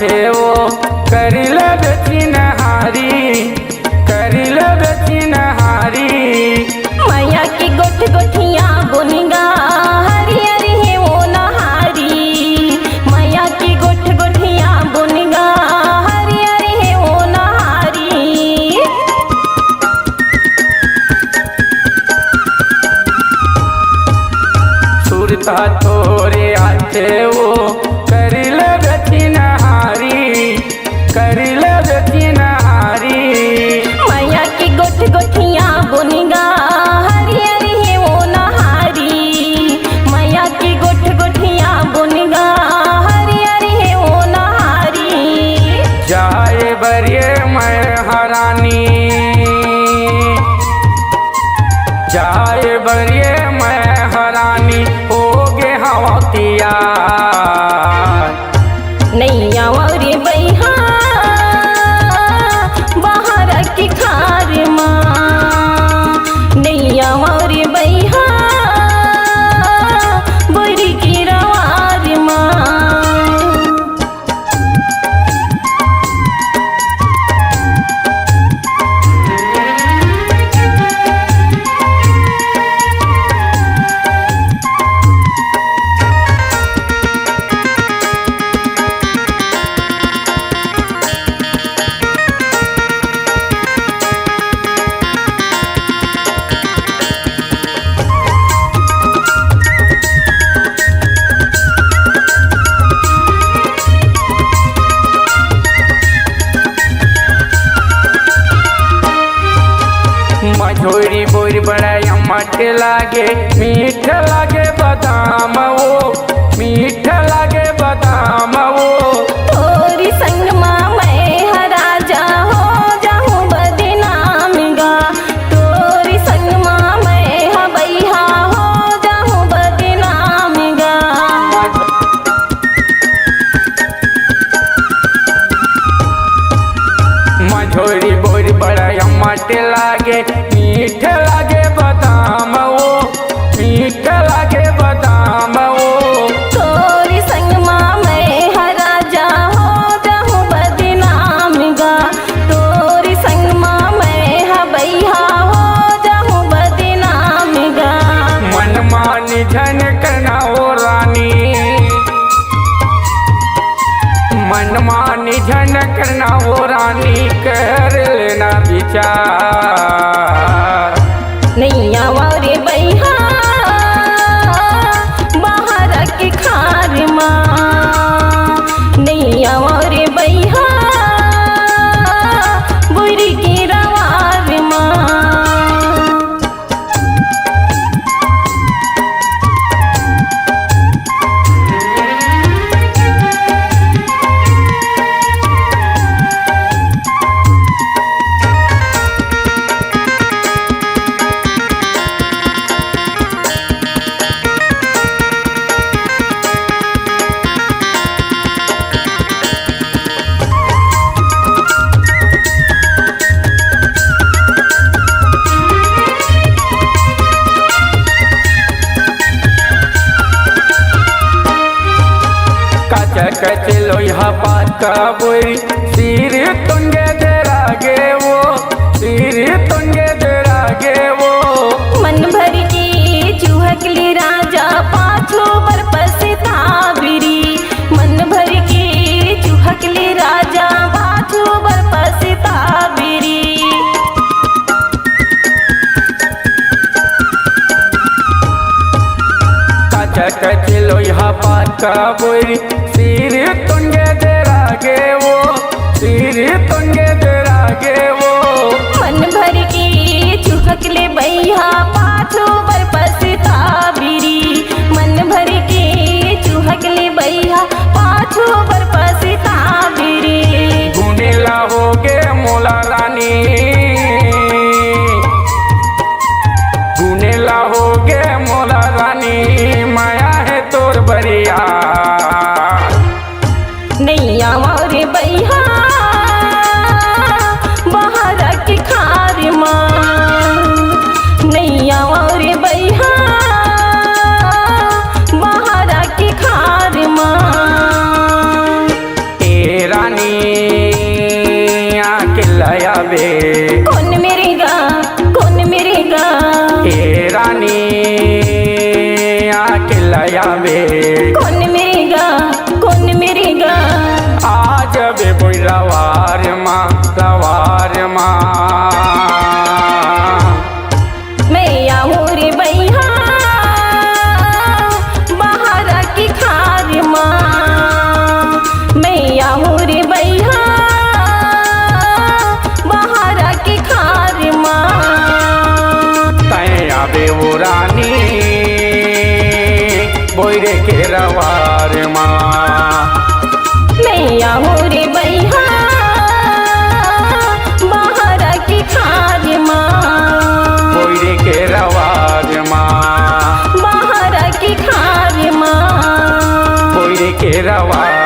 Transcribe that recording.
आथे वो करिल बेचिनहारी करिल बेचिनहारी। मैया की गोठ गोठिया बुनगा हरी हरी है वो नहारी। मैया की गोठ गोठिया बुनगा हरी हरी है वो नहारी। सुरता तोरे आथे वो करिल बेचिनहारी करिल बेचिनहारी। मैया की गोठ गोठिया बुनगा हरी हरी है वो नहारी। मैया की गोठ गोठिया बुनगा हरी हरी है वो नहारी। जाए बरिए मैं हरानी जाए बरिए मैं हरानी हो गे हवा तियार। नैया वारी बैहा बाहर की खार माँ। नैया वारी बैहा बोरी की रवार माँ। मझोरी बोरी बड़ा अम्मट लागे मीठ लागे बादाम वो मीठ लागे बादाम वो। तोरी संग माँ मैं हराजा हो जाऊँ बदनाम गा। तोरी संग माँ मैं हबैहा हो जाऊँ बदनाम गा। मझोरी बोरी बड़ा अम्मट लागे मीठ लागे बादाम वो मीठ लागे बादाम वो। तोरी संग माँ मैं हराजा हो जाऊँ बदनाम गा। तोरी संग माँ मैं हबैहा हो जाऊँ बदनाम गा। मन मानी झन करना हो रानी मन मानी झन करना हो रानी कर लेना विचार। नैया वारी बैहा बाहर की खार माँ। नैया वारी बैहा बुरी की रवार माँ। कचलो यहाँ बात का बोरी सिर तुंगे दरागे वो सिर तुंगे दरागे वो। मन भर की चूहकली राजा पाछो पर पछताविरी। मन भर की चूहकली राजा पाछो पर पछताविरी। कचलो यहाँ बात का बोरी सिर तुंगे दरागे वो सिर तुंगे दरागे वो। मन भर की चूहकले बैहा पाछो पर पछताविरी। मन भर की चूहकले बैहा पाछो पर पछताविरी। गुनेला हो गे मोला रानी गुनेला हो गे मोला रानी माया है तोर बरिया। नैया वारी बैहा बाहर की खार माँ। नैया वारी बैहा बाहर की खार माँ। रानी आके लयावे कौन मिरेगा आज बे बोई रवार माँ मैं आऊँ रे भैया बाहर की खार माँ मैं आऊँ रे भैया बाहर की खार माँ तय आवे वो रानी बोईरे के रवार माँ मैं आऊँ रे भैया बाहर की खार माँ बोईरे के रवार माँ बाहर की खार माँ बोईरे के रवार